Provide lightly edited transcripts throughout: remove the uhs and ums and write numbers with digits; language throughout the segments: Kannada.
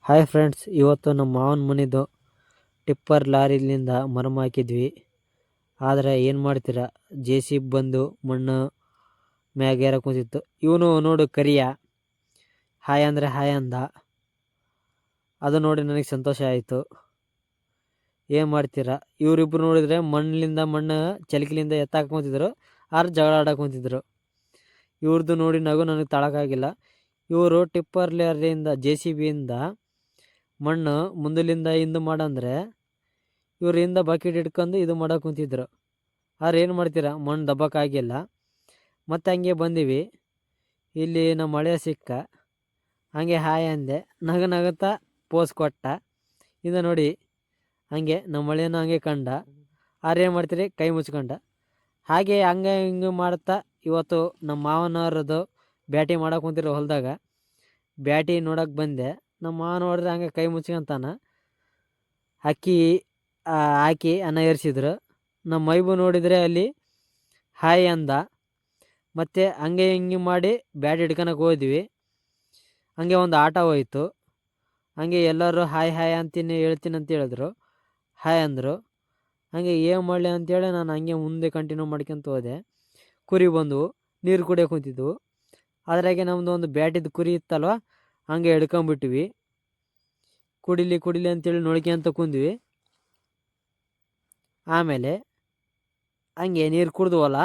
ಹಾಯ್ ಫ್ರೆಂಡ್ಸ್, ಇವತ್ತು ನಮ್ಮ ಮಾವನ ಮನೆದು ಟಿಪ್ಪರ್ ಲಾರಿಲಿಂದ ಮರಮ ಹಾಕಿದ್ವಿ. ಆದರೆ ಏನು ಮಾಡ್ತೀರಾ, JCB ಬಂದು ಮಣ್ಣು ಮ್ಯಾಗೇರ ಕೂತಿತ್ತು. ಇವನು ನೋಡು ಕರಿಯ ಹಾಯ್ ಅಂದರೆ ಹಾಯ್ ಅಂದ. ಅದು ನೋಡಿ ನನಗೆ ಸಂತೋಷ ಆಯಿತು. ಏನು ಮಾಡ್ತೀರಾ, ಇವರಿಬ್ಬರು ನೋಡಿದರೆ ಮಣ್ಣು ಚಲಿಕೆಲಿಂದ ಎತ್ತಾಕೊಂತಿದ್ರು, ಆರು ಜಗಳ ಆಡಕೊಂತಿದ್ರು. ಇವ್ರದ್ದು ನೋಡಿ ನಗು ನನಗೆ ತಳಕಾಗಿಲ್ಲ. ಇವರು ಟಿಪ್ಪರ್ ಲಾರಿಯಿಂದ JCBಯಿಂದ ಮಣ್ಣು ಮುಂದಲಿಂದ ಹಿಂದೆ ಮಾಡಂದ್ರೆ ಇವ್ರು ಹಿಂದೆ ಬಕೆಟ್ ಇಟ್ಕೊಂಡು ಇದು ಮಾಡೋಕೆ ಕುಂತಿದ್ರು. ಆದ್ರೆ ಏನು ಮಾಡ್ತೀರಾ, ಮಣ್ಣು ದಬ್ಬಕ್ಕಾಗಿಲ್ಲ. ಮತ್ತು ಹಂಗೆ ಬಂದೀವಿ. ಇಲ್ಲಿ ನಮ್ಮ ಹಳೆಯ ಸಿಕ್ಕ ಹಂಗೆ ಹಾಯ್ ಅಂದೆ, ನಗುತ್ತಾ ಪೋಸ್ ಕೊಟ್ಟ. ಇದು ನೋಡಿ ಹಂಗೆ ನಮ್ಮ ಹಳೆಯನ ಹಂಗೆ ಕಂಡ. ಆದ್ರೆ ಏನು ಮಾಡ್ತೀರಿ, ಕೈ ಮುಚ್ಕೊಂಡ. ಹಾಗೆ ಹಂಗೆ ಹಿಂಗೆ ಮಾಡ್ತಾ ಇವತ್ತು ನಮ್ಮ ಮಾವನವ್ರದ್ದು ಬ್ಯಾಟಿ ಮಾಡೋಕೆ ಕುಂತಿರೋ ಹೊಲದಾಗ ಬ್ಯಾಟಿ ನೋಡೋಕೆ ಬಂದೆ. ನಮ್ಮ ಮಾವ ನೋಡಿದ್ರೆ ಹಂಗೆ ಕೈ ಮುಚ್ಕೊಂತಾನ. ಹಾಕಿ ಅನ್ನ ಏರಿಸಿದ್ರು. ನಮ್ಮ ಮೈಬು ನೋಡಿದರೆ ಅಲ್ಲಿ ಹಾಯ್ ಅಂದ. ಮತ್ತು ಹಂಗೆ ಹಿಂಗೆ ಮಾಡಿ ಬ್ಯಾಟ್ ಹಿಡ್ಕೊಳಕ್ಕೆ ಹೋದ್ವಿ. ಹಂಗೆ ಒಂದು ಆಟ ಹೋಯ್ತು. ಹಂಗೆ ಎಲ್ಲರೂ ಹಾಯ್ ಹಾಯ್ ಹೇಳ್ತೀನಿ ಅಂತ ಹೇಳಿದ್ರು. ಹಾಯ್ ಅಂದರು. ಹಂಗೆ ಏನು ಮಾಡಲಿ ಅಂತೇಳಿ ನಾನು ಹಂಗೆ ಮುಂದೆ ಕಂಟಿನ್ಯೂ ಮಾಡ್ಕೊಂತ ಹೋದೆ. ಕುರಿ ಬಂದವು, ನೀರು ಕುಡಿಯೋಕೆ ಕುಂತಿದ್ವು. ಅದ್ರಾಗೆ ನಮ್ಮದು ಒಂದು ಬ್ಯಾಟಿದ್ದು ಕುರಿ ಇತ್ತಲ್ವ, ಹಂಗೆ ಹಿಡ್ಕೊಂಬಿಟ್ವಿ. ಕುಡಿಲಿ ಅಂತೇಳಿ ನೋಡ್ಕೊಂತ ಕುಂದ್ವಿ. ಆಮೇಲೆ ಹಂಗೆ ನೀರು ಕುಡ್ದುವಲ್ಲ,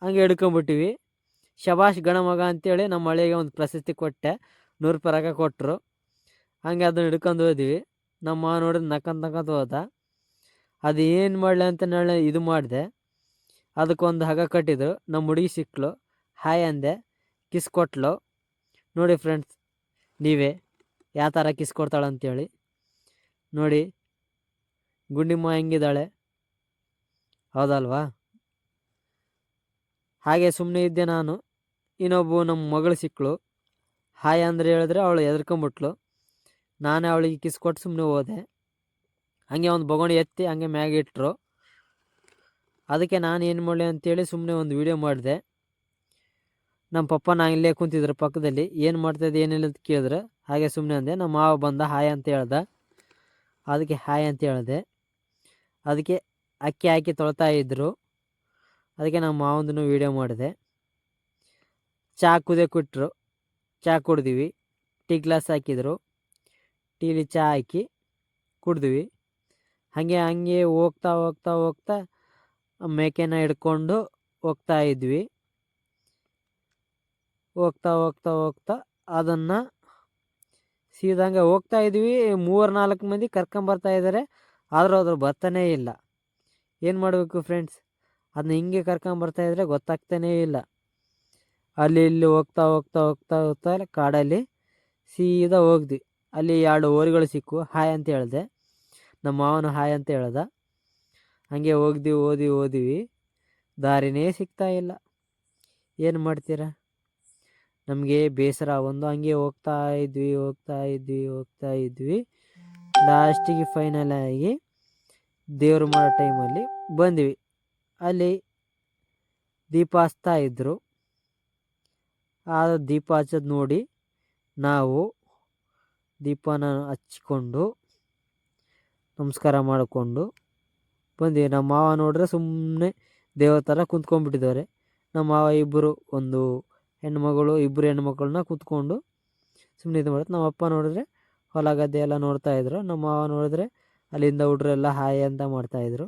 ಹಂಗೆ ಹಿಡ್ಕೊಂಬಿಟ್ಟಿವಿ. ಶಬಾಷ್ ಗಣಮಗ ಅಂತೇಳಿ ನಮ್ಮ ಹಳೆಗೆ ಒಂದು ಪ್ರಶಸ್ತಿ ಕೊಟ್ಟೆ. 100 ರೂಪಾಯಿ ರೊಕ್ಕ ಕೊಟ್ಟರು. ಹಂಗೆ ಅದನ್ನ ಹಿಡ್ಕೊಂಡು ಹೋದ್ವಿ. ನಮ್ಮ ಮಾವ ನೋಡಿದ್ರೆ ನಕ್ಕಂತ ಹೋದ. ಅದು ಏನು ಮಾಡಲಿ ಅಂತ ನಾಳೆ ಇದು ಮಾಡಿದೆ. ಅದಕ್ಕೊಂದು ಹಗ್ಗ ಕಟ್ಟಿದ್ರು. ನಮ್ಮ ಹುಡುಗಿ ಸಿಕ್ಕಳು, ಹಾಯ್ ಅಂದೆ, ಕಿಸ್ ಕೊಟ್ಲು. ನೋಡಿ ಫ್ರೆಂಡ್ಸ್, ನೀವೇ ಯಾವ ಥರ ಕಿಸ್ ಕೊಡ್ತಾಳಂತೇಳಿ ನೋಡಿ. ಗುಂಡಿಮ್ಮ ಹೆಂಗಿದ್ದಾಳೆ, ಹೌದಲ್ವಾ? ಹಾಗೆ ಸುಮ್ಮನೆ ಇದ್ದೆ ನಾನು. ಇನ್ನೊಬ್ಬ ನಮ್ಮ ಮಗಳು ಸಿಕ್ಕಳು, ಹಾಯ್ ಅಂದ್ರೆ ಹೇಳಿದ್ರೆ ಅವಳು ಎದ್ಕೊಂಬಿಟ್ಲು. ನಾನೇ ಅವಳಿಗೆ ಕಿಸ್ ಕೊಟ್ಟು ಸುಮ್ಮನೆ ಹೋದೆ. ಹಂಗೆ ಒಂದು ಬೊಗಣಿ ಎತ್ತಿ ಹಂಗೆ ಮ್ಯಾಗ ಇಟ್ಟರು. ಅದಕ್ಕೆ ನಾನು ಏನು ಮಾಡಲಿ ಅಂತೇಳಿ ಸುಮ್ಮನೆ ಒಂದು ವೀಡಿಯೋ ಮಾಡಿದೆ. ನಮ್ಮ ಪಪ್ಪ ನಾ ಇಲ್ಲೇ ಕುಂತಿದ್ರು ಪಕ್ಕದಲ್ಲಿ. ಏನು ಮಾಡ್ತಾಯಿದ್ದೆ ಏನಿಲ್ಲ ಅಂತ ಕೇಳಿದ್ರೆ ಹಾಗೆ ಸುಮ್ಮನೆ ಅಂದೆ. ನಮ್ಮ ಮಾವ ಬಂದ ಹಾಯ್ ಅಂತ ಹೇಳ್ದೆ. ಅದಕ್ಕೆ ಹಾಯ್ ಅಂತ ಹೇಳಿದೆ. ಅದಕ್ಕೆ ಅಕ್ಕಿ ಹಾಕಿ ತೊಳ್ತಾ ಇದ್ದರು. ಅದಕ್ಕೆ ನಮ್ಮ ಮಾವಂದೂ ವೀಡಿಯೋ ಮಾಡಿದೆ. ಚಹಾ ಕುದಿಯೋಕೆ ಕೊಟ್ಟರು, ಚಹಾ ಕುಡ್ದಿವಿ. ಟೀ ಗ್ಲಾಸ್ ಹಾಕಿದರು, ಟೀಲಿ ಚಹಾ ಹಾಕಿ ಕುಡ್ದ್ವಿ. ಹಂಗೆ ಹೋಗ್ತಾ ಮೇಕೆನ ಹಿಡ್ಕೊಂಡು ಹೋಗ್ತಾ ಇದ್ವಿ. ಹೋಗ್ತಾ ಅದನ್ನು ಸೀದಂಗೆ ಹೋಗ್ತಾ ಇದ್ವಿ. 3-4 ಮಂದಿ ಕರ್ಕೊಂಬರ್ತಾ ಇದ್ದಾರೆ. ಆದರೂ ಅದ್ರ ಬರ್ತಾನೇ ಇಲ್ಲ. ಏನು ಮಾಡಬೇಕು ಫ್ರೆಂಡ್ಸ್, ಅದನ್ನ ಹಿಂಗೆ ಕರ್ಕೊಂಬರ್ತಾಯಿದ್ರೆ ಗೊತ್ತಾಗ್ತಾನೇ ಇಲ್ಲ. ಅಲ್ಲಿ ಇಲ್ಲಿ ಹೋಗ್ತಾ ಕಾಡಲ್ಲಿ ಸೀದಾ ಹೋಗ್ದ್ವಿ. ಅಲ್ಲಿ 2 ಓರಿಗಳು ಸಿಕ್ಕು. ಹಾಯ್ ಅಂತ ಹೇಳಿದೆ. ನಮ್ಮ ಮಾವನು ಹಾಯ್ ಅಂತ ಹೇಳ್ದ. ಹಂಗೆ ಓದಿವಿ. ದಾರಿನೇ ಸಿಗ್ತಾ ಇಲ್ಲ. ಏನು ಮಾಡ್ತೀರಾ, ನಮಗೆ ಬೇಸರ ಒಂದು. ಹಂಗೆ ಹೋಗ್ತಾ ಇದ್ವಿ. ಲಾಸ್ಟಿಗೆ ಫೈನಲ್ ಆಗಿ ದೇವ್ರು ಮಾಡೋ ಟೈಮಲ್ಲಿ ಬಂದ್ವಿ. ಅಲ್ಲಿ ದೀಪ ಹಚ್ತಾ ಇದ್ದರು. ಆ ದೀಪ ಹಚ್ಚೋದು ನೋಡಿ ನಾವು ದೀಪನ ಹಚ್ಕೊಂಡು ನಮಸ್ಕಾರ ಮಾಡಿಕೊಂಡು ಬಂದ್ವಿ. ನಮ್ಮ ಮಾವ ನೋಡ್ರೆ ಸುಮ್ಮನೆ ದೇವ್ರ ಥರ ಕುಂತ್ಕೊಂಡ್ಬಿಟ್ಟಿದ್ದಾರೆ. ನಮ್ಮ ಮಾವ ಇಬ್ಬರು, ಒಂದು ಹೆಣ್ಮಗಳು, 2 ಹೆಣ್ಮಕ್ಳನ್ನ ಕೂತ್ಕೊಂಡು ಸುಮ್ಮನೆ ಇದು ಮಾಡುತ್ತೆ. ನಮ್ಮ ಅಪ್ಪ ನೋಡಿದ್ರೆ ಹೊಲ ಗದ್ದೆ ಎಲ್ಲ ನೋಡ್ತಾಯಿದ್ರು. ನಮ್ಮ ಮಾವ ನೋಡಿದ್ರೆ ಅಲ್ಲಿಂದ ಹುಡ್ರೆಲ್ಲ ಹಾಯ್ ಅಂತ ಮಾಡ್ತಾಯಿದ್ರು.